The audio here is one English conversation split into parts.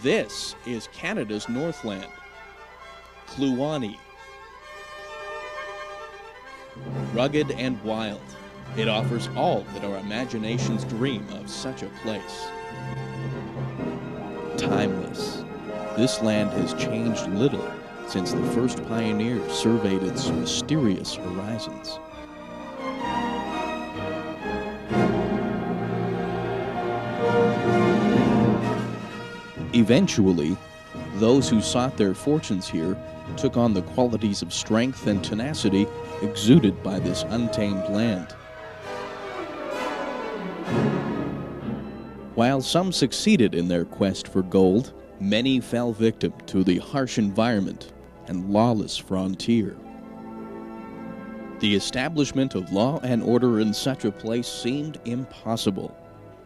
This is Canada's Northland, Kluane. Rugged and wild, it offers all that our imaginations dream of such a place. Timeless, this land has changed little since the first pioneers surveyed its mysterious horizons. Eventually, those who sought their fortunes here took on the qualities of strength and tenacity exuded by this untamed land. While some succeeded in their quest for gold, many fell victim to the harsh environment and lawless frontier. The establishment of law and order in such a place seemed impossible.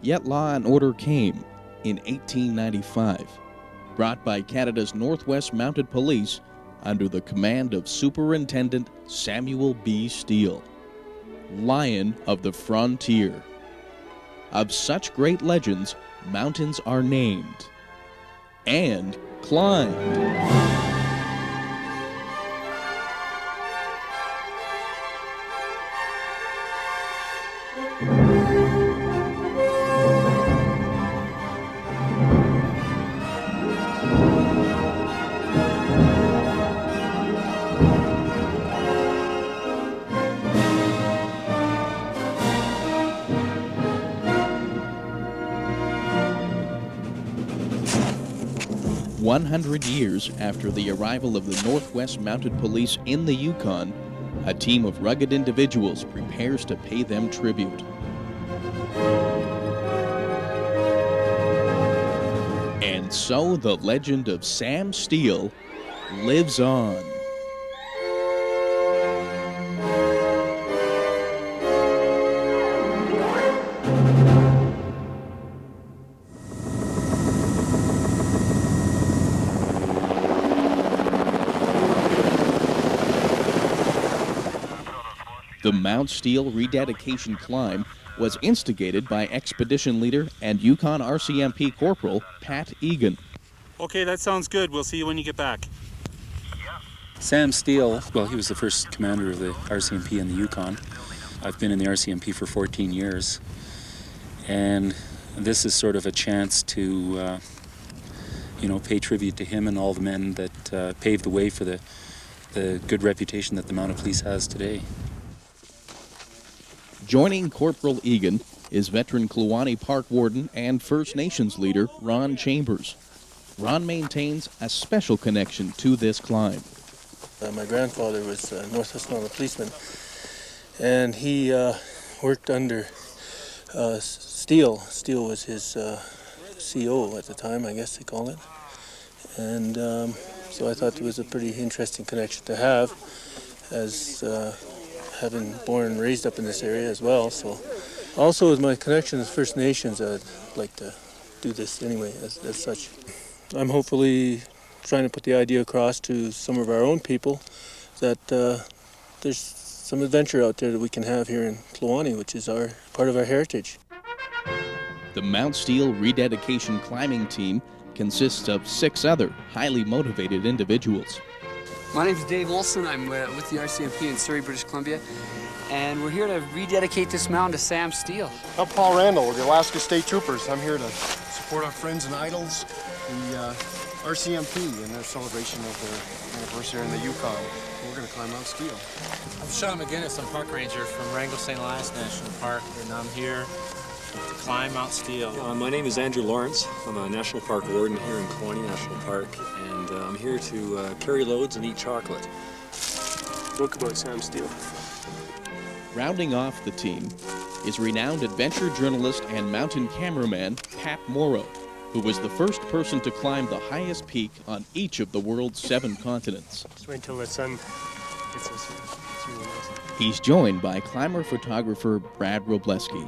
Yet law and order came in 1895, brought by Canada's Northwest Mounted Police under the command of Superintendent Samuel B. Steele, Lion of the Frontier. Of such great legends, mountains are named and climbed. 100 years after the arrival of the Northwest Mounted Police in the Yukon, a team of rugged individuals prepares to pay them tribute. And so the legend of Sam Steele lives on. The Mt Steele rededication climb was instigated by expedition leader and Yukon RCMP Corporal Pat Egan. Okay, that sounds good. We'll see you when you get back. Sam Steele, well, he was the first commander of the RCMP in the Yukon. I've been in the RCMP for 14 years. And this is sort of a chance to, pay tribute to him and all the men that paved the way for the good reputation that the Mounted Police has today. Joining Corporal Egan is veteran Kluane Park Warden and First Nations leader Ron Chambers. Ron maintains a special connection to this climb. My grandfather was a Northwest Mounted policeman, and he worked under Steele. Steele was his CO at the time, I guess they call it. And so I thought it was a pretty interesting connection to have, as having born and raised up in this area as well. So also with my connection with First Nations, I'd like to do this anyway as such. I'm hopefully trying to put the idea across to some of our own people that there's some adventure out there that we can have here in Kluane, which is part of our heritage. The Mt Steele rededication climbing team consists of 6 other highly motivated individuals. My name's Dave Olson. I'm with the RCMP in Surrey, British Columbia, and we're here to rededicate this mountain to Sam Steele. I'm Paul Randall with the Alaska State Troopers. I'm here to support our friends and idols, the RCMP, in their celebration of their anniversary in the Yukon. We're going to climb Mt Steele. I'm Sean McGinnis. I'm park ranger from Wrangell St Elias National Park, and I'm here to climb Mt Steele. My name is Andrew Lawrence. I'm a National Park Warden here in Kluane National Park, and I'm here to carry loads and eat chocolate. Book about Sam Steele. Rounding off the team is renowned adventure journalist and mountain cameraman Pat Morrow, who was the first person to climb the highest peak on each of the world's 7 continents. Just wait until the sun gets us here. It's really nice. He's joined by climber-photographer Brad Wrobleski.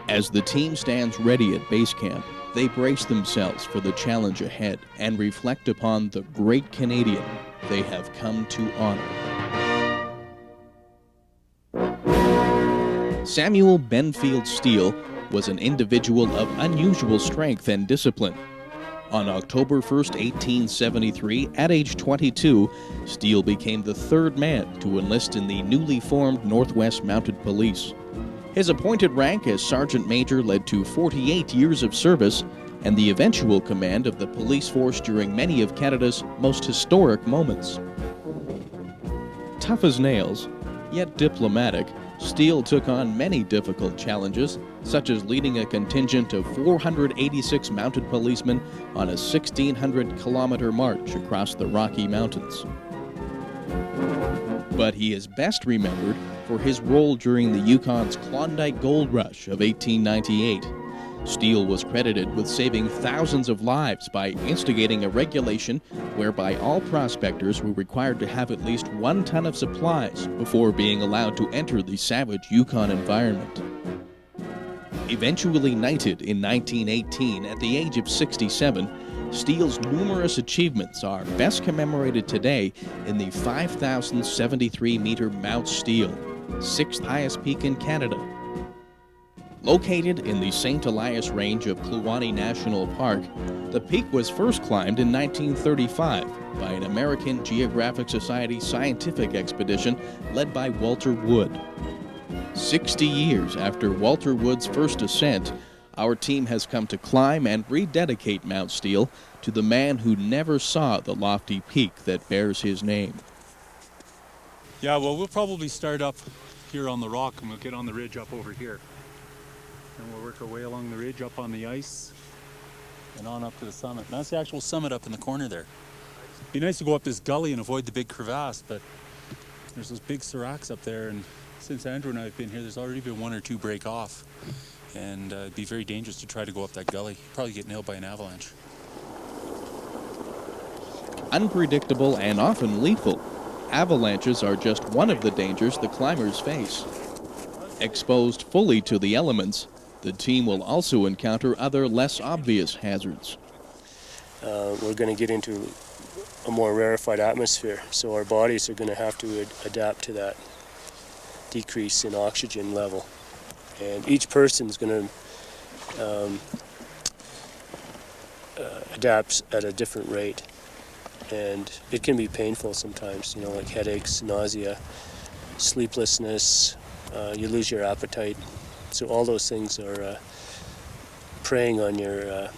As the team stands ready at base camp, they brace themselves for the challenge ahead and reflect upon the great Canadian they have come to honor. Samuel Benfield Steele was an individual of unusual strength and discipline. On October 1st, 1873, at age 22, Steele became the third man to enlist in the newly formed Northwest Mounted Police. His appointed rank as Sergeant Major led to 48 years of service and the eventual command of the police force during many of Canada's most historic moments. Tough as nails, yet diplomatic, Steele took on many difficult challenges, such as leading a contingent of 486 mounted policemen on a 1,600-kilometer march across the Rocky Mountains. But he is best remembered for his role during the Yukon's Klondike Gold Rush of 1898. Steele was credited with saving thousands of lives by instigating a regulation whereby all prospectors were required to have at least 1 ton of supplies before being allowed to enter the savage Yukon environment. Eventually knighted in 1918 at the age of 67, Steele's numerous achievements are best commemorated today in the 5,073-meter Mt Steele, 6th highest peak in Canada. Located in the St Elias range of Klondike National Park, the peak was first climbed in 1935 by an American Geographic Society scientific expedition led by Walter Wood. 60 years after Walter Wood's first ascent, our team has come to climb and rededicate Mt Steele to the man who never saw the lofty peak that bears his name. Yeah, well, we'll probably start up here on the rock and we'll get on the ridge up over here. And we'll work our way along the ridge up on the ice and on up to the summit. And that's the actual summit up in the corner there. It'd be nice to go up this gully and avoid the big crevasse, but there's those big seracs up there, and since Andrew and I have been here, there's already been 1 or 2 break off. And it'd be very dangerous to try to go up that gully. You'd probably get nailed by an avalanche. Unpredictable and often lethal, avalanches are just one of the dangers the climbers face. Exposed fully to the elements, the team will also encounter other less obvious hazards. We're going to get into a more rarefied atmosphere, so our bodies are going to have to adapt to that decrease in oxygen level. And each person is going to adapt at a different rate. And it can be painful sometimes, like headaches, nausea, sleeplessness, you lose your appetite. So all those things are preying on your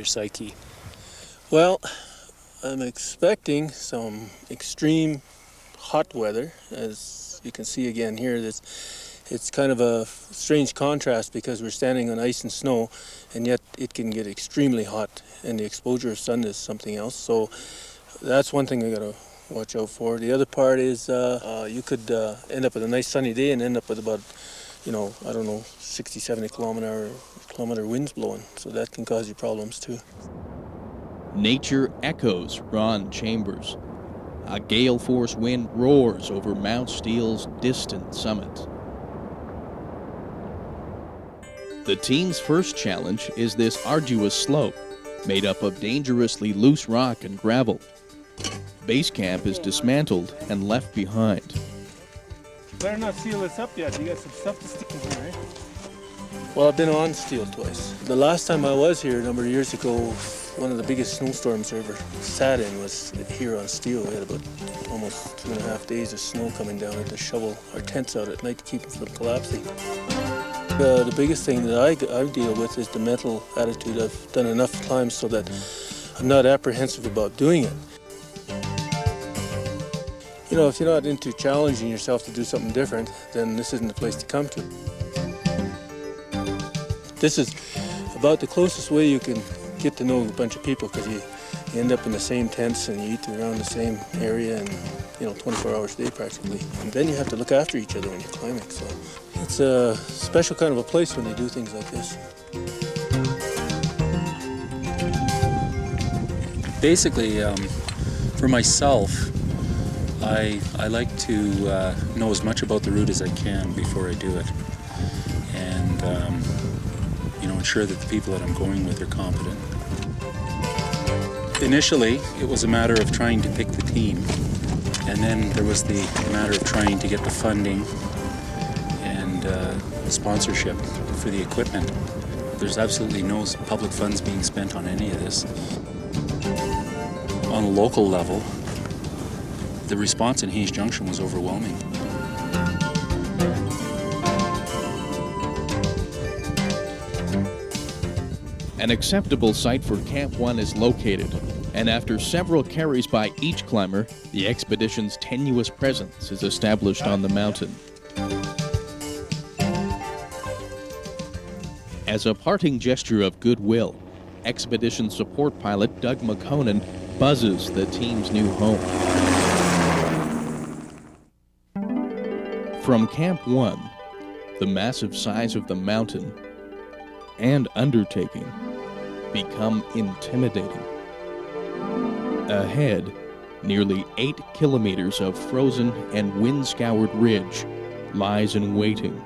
psyche. Well, I'm expecting some extreme hot weather. As you can see again here, it's kind of a strange contrast because we're standing on ice and snow, and yet it can get extremely hot, and the exposure of sun is something else. So that's one thing we got to watch out for. The other part is you could end up with a nice sunny day and end up with about 60, 70 kilometer winds blowing. So that can cause you problems too. Nature echoes Ron Chambers. A gale force wind roars over Mt Steele's distant summit. The team's first challenge is this arduous slope, made up of dangerously loose rock and gravel. Base camp is dismantled and left behind. Better not seal this up yet. You got some stuff to stick in here, right? Well, I've been on Steele twice. The last time I was here a number of years ago, one of the biggest snowstorms I ever sat in was here on Steele. We had about almost 2.5 days of snow coming down. We had to shovel our tents out at night to keep them from collapsing. The biggest thing that I deal with is the mental attitude. I've done enough climbs so that I'm not apprehensive about doing it. If you're not into challenging yourself to do something different, then this isn't the place to come to. This is about the closest way you can get to know a bunch of people, because you end up in the same tents and you eat around the same area, and 24 hours a day practically. And then you have to look after each other when you're climbing. So it's a special kind of a place when you do things like this. Basically, for myself, I like to know as much about the route as I can before I do it, and ensure that the people that I'm going with are competent. Initially, it was a matter of trying to pick the team, and then there was the matter of trying to get the funding and sponsorship for the equipment. There's absolutely no public funds being spent on any of this. On a local level, the response in Hayes Junction was overwhelming. An acceptable site for Camp 1 is located, and after several carries by each climber, the expedition's tenuous presence is established on the mountain. As a parting gesture of goodwill, expedition support pilot Doug McConan buzzes the team's new home. From Camp 1, the massive size of the mountain and undertaking become intimidating. Ahead, nearly 8 kilometers of frozen and wind-scoured ridge lies in waiting.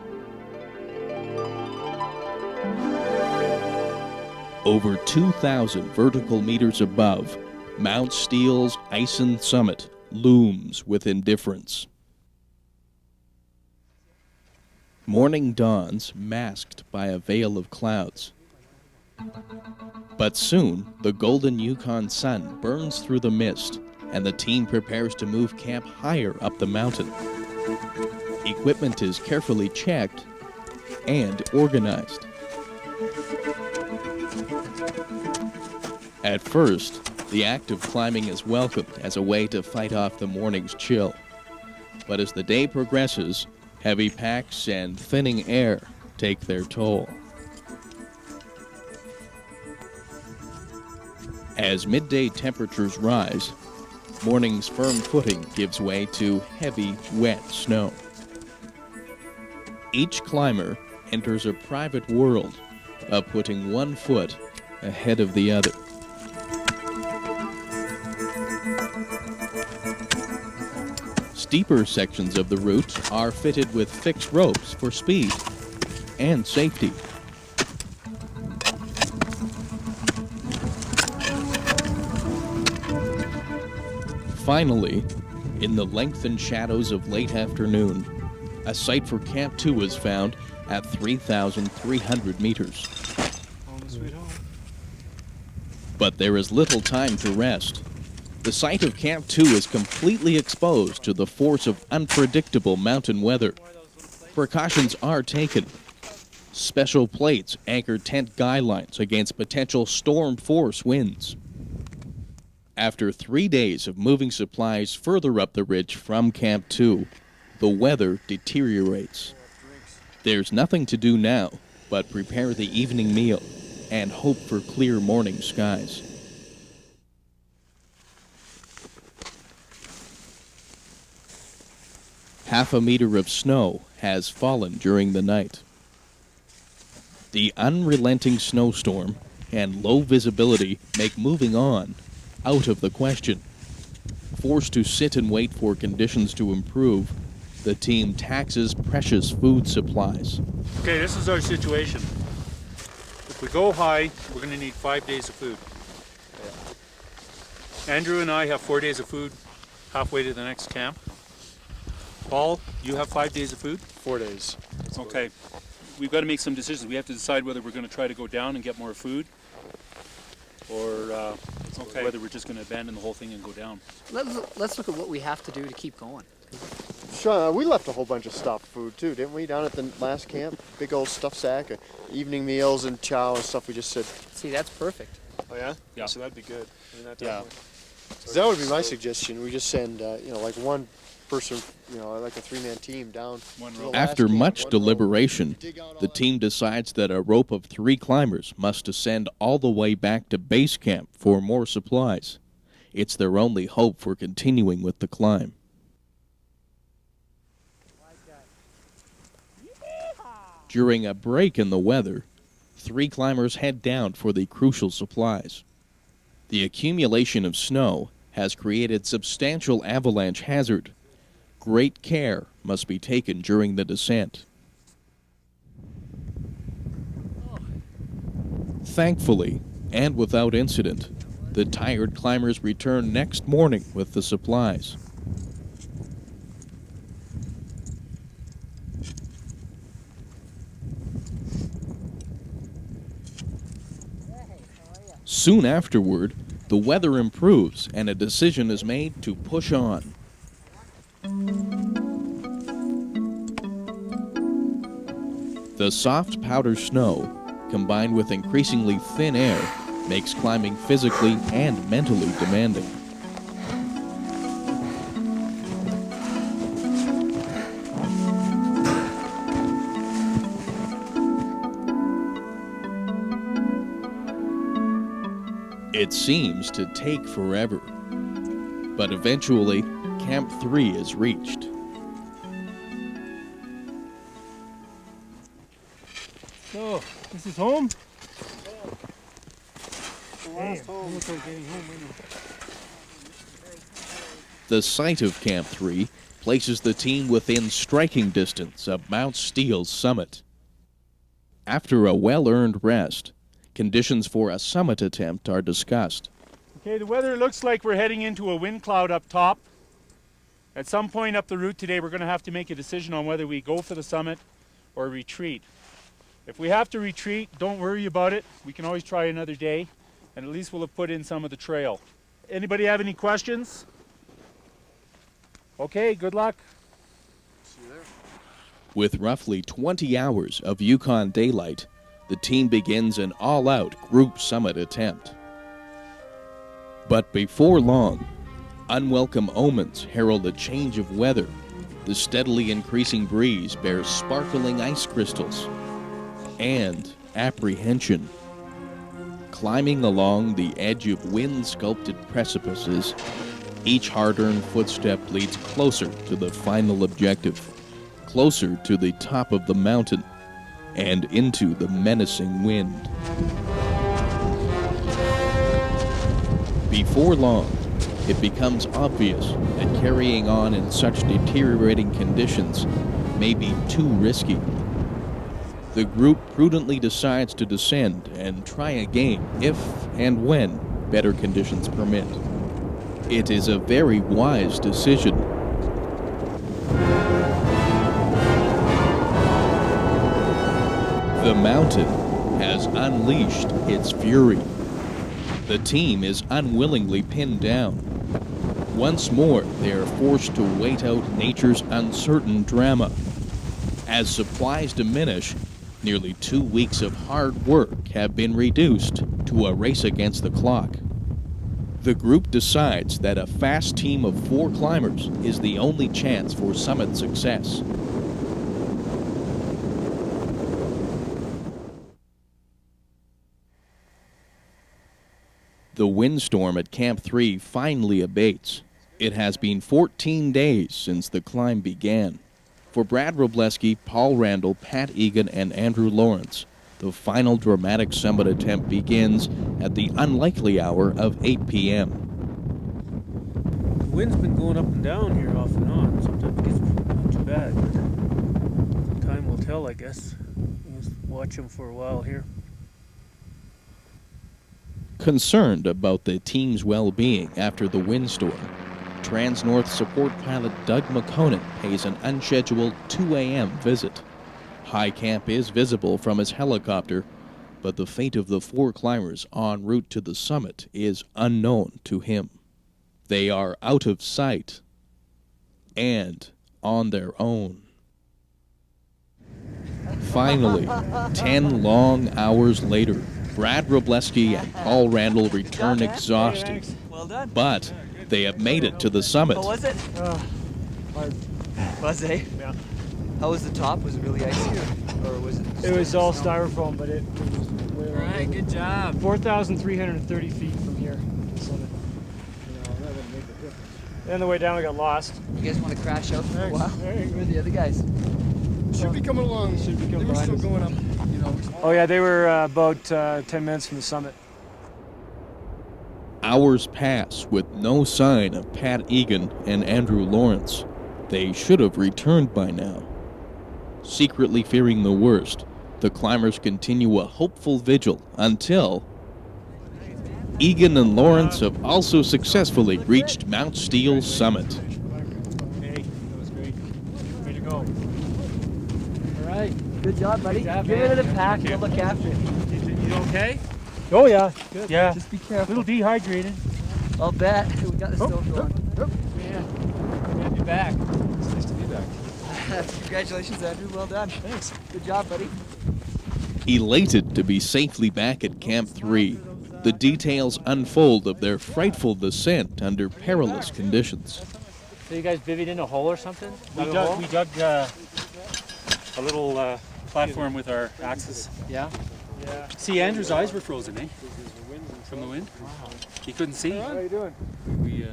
Over 2,000 vertical meters above, Mt Steele's Ison summit looms with indifference. Morning dawns masked by a veil of clouds. But soon, the golden Yukon sun burns through the mist, and the team prepares to move camp higher up the mountain. Equipment is carefully checked and organized. At first, the act of climbing is welcomed as a way to fight off the morning's chill. But as the day progresses, heavy packs and thinning air take their toll. As midday temperatures rise, morning's firm footing gives way to heavy, wet snow. Each climber enters a private world of putting one foot ahead of the other. Steeper sections of the route are fitted with fixed ropes for speed and safety. Finally, in the lengthened shadows of late afternoon, a site for Camp 2 is found at 3,300 meters. But there is little time to rest. The site of Camp 2 is completely exposed to the force of unpredictable mountain weather. Precautions are taken. Special plates anchor tent guy lines against potential storm force winds. After 3 days of moving supplies further up the ridge from Camp 2, the weather deteriorates. There's nothing to do now but prepare the evening meal and hope for clear morning skies. Half a meter of snow has fallen during the night. The unrelenting snowstorm and low visibility make moving on out of the question. Forced to sit and wait for conditions to improve, the team taxes precious food supplies. Okay, this is our situation. If we go high, we're going to need 5 days of food. Andrew and I have 4 days of food halfway to the next camp. Paul, you have 5 days of food? 4 days. Okay. We've got to make some decisions. We have to decide whether we're going to try to go down and get more food, or whether we're just going to abandon the whole thing and go down. Let's look at what we have to do to keep going. Sean, we left a whole bunch of stuffed food too, didn't we, down at the last camp? Big old stuffed sack of evening meals and chow and stuff. We just said. See, that's perfect. Oh yeah? Yeah. So that'd be good. I mean, that would be my suggestion. We just send, like one person, like a 3-man team down. After much deliberation, the team decides that a rope of 3 climbers must ascend all the way back to base camp for more supplies. It's their only hope for continuing with the climb. During a break in the weather, 3 climbers head down for the crucial supplies. The accumulation of snow has created substantial avalanche hazard. Great care must be taken during the descent. Thankfully, and without incident, the tired climbers return next morning with the supplies. Soon afterward, the weather improves and a decision is made to push on. The soft powder snow, combined with increasingly thin air, makes climbing physically and mentally demanding. It seems to take forever, but eventually, Camp 3 is reached. So, this is home? The site of Camp 3 places the team within striking distance of Mt Steele's summit. After a well-earned rest, conditions for a summit attempt are discussed. Okay, the weather looks like we're heading into a wind cloud up top. At some point up the route today, we're going to have to make a decision on whether we go for the summit or retreat. If we have to retreat, don't worry about it. We can always try another day, and at least we'll have put in some of the trail. Anybody have any questions? Okay, good luck. See you there. With roughly 20 hours of Yukon daylight, the team begins an all-out group summit attempt. But before long, unwelcome omens herald a change of weather. The steadily increasing breeze bears sparkling ice crystals and apprehension. Climbing along the edge of wind-sculpted precipices, each hard-earned footstep leads closer to the final objective, closer to the top of the mountain and into the menacing wind. Before long, it becomes obvious that carrying on in such deteriorating conditions may be too risky. The group prudently decides to descend and try again if and when better conditions permit. It is a very wise decision. The mountain has unleashed its fury. The team is unwillingly pinned down. Once more, they are forced to wait out nature's uncertain drama. As supplies diminish, nearly 2 weeks of hard work have been reduced to a race against the clock. The group decides that a fast team of 4 climbers is the only chance for summit success. The windstorm at Camp 3 finally abates. It has been 14 days since the climb began. For Brad Wrobleski, Paul Randall, Pat Egan, and Andrew Lawrence, the final dramatic summit attempt begins at the unlikely hour of 8 p.m. The wind's been going up and down here off and on. Sometimes it gets not too bad, but time will tell, I guess. We'll just watch them for a while here. Concerned about the team's well-being after the windstorm, Trans-North support pilot Doug McConan pays an unscheduled 2 a.m. visit. High Camp is visible from his helicopter, but the fate of the 4 climbers en route to the summit is unknown to him. They are out of sight and on their own. Finally, 10 long hours later, Brad Wrobleski and Paul Randall return exhausted, but they have made it to the summit. How was it? Hard. Was it? Yeah. How was the top? Was it really icy or was it? It was all styrofoam, but it was way All right, good job. 4,330 feet from here to the summit. That would make a difference. And on the way down, we got lost. You guys want to crash out for a while? Thanks. Where are the other guys? Should be coming along. Should be They coming were still behind us. going up, you know. Oh yeah, they were about 10 minutes from the summit. Hours pass with no sign of Pat Egan and Andrew Lawrence. They should have returned by now. Secretly fearing the worst, the climbers continue a hopeful vigil until Egan and Lawrence have also successfully reached Mt Steele summit. Hey, that was great. Way to go. All right. Good job, buddy. Good job, Give man. it a pack. Thank you. We'll look after it. You okay? Oh yeah, Good. yeah. Just be A careful. little dehydrated. I'll bet. We got the stove going. Yeah. Good to be back. It's nice to be back. Congratulations, Andrew. Well done. Thanks. Good job, buddy. Elated to be safely back at Camp 3, the details unfold of their frightful descent under perilous conditions. So you guys bivvied in a hole or something? We dug a little platform with our axes. Yeah. See, Andrew's eyes were frozen, eh? From the wind. He couldn't see. How you doing? We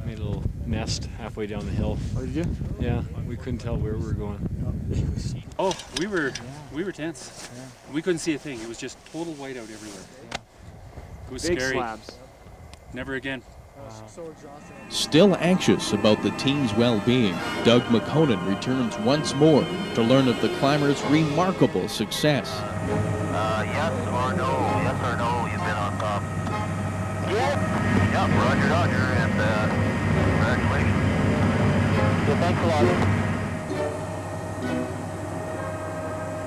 made a little nest halfway down the hill. Oh, did you? Yeah, we couldn't tell where we were going. Oh, we were tense. We couldn't see a thing. It was just total whiteout everywhere. It was Big scary. slabs. Never again. Still anxious about the team's well-being, Doug McConan returns once more to learn of the climbers' remarkable success. Yes or no? Yes or no? You've been on top. Yes. Yep. Roger, Roger, and congratulations. Yeah, thanks a lot.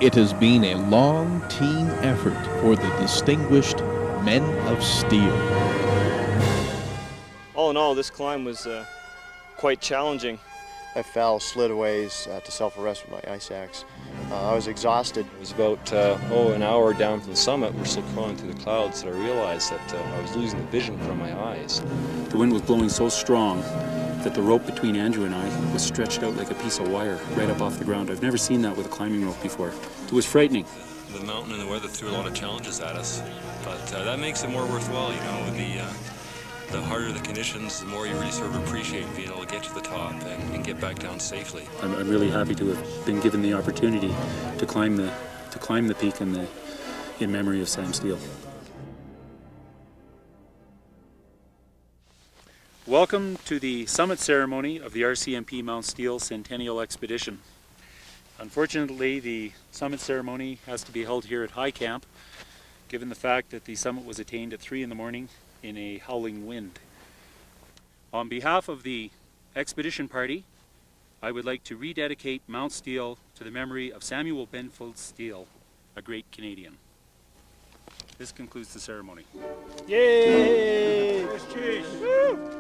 It has been a long team effort for the distinguished Men of Steel. All in all, this climb was quite challenging. I fell, slid away to self-arrest with my ice axe. I was exhausted. It was about an hour down from the summit. We're still crawling through the clouds that I realized that I was losing the vision from my eyes. The wind was blowing so strong that the rope between Andrew and I was stretched out like a piece of wire right up off the ground. I've never seen that with a climbing rope before. It was frightening. The mountain and the weather threw a lot of challenges at us, but that makes it more worthwhile, you know. The harder the conditions, the more you really sort of appreciate being able to get to the top and get back down safely. I'm really happy to have been given the opportunity to climb the peak in memory of Sam Steele. Welcome to the summit ceremony of the RCMP Mt Steele Centennial Expedition. Unfortunately, the summit ceremony has to be held here at High Camp, given the fact that the summit was attained at 3 in the morning in a howling wind. On behalf of the expedition party, I would like to rededicate Mt Steele to the memory of Samuel Benfield Steele, a great Canadian. This concludes the ceremony. Yay! Cheers! Woo!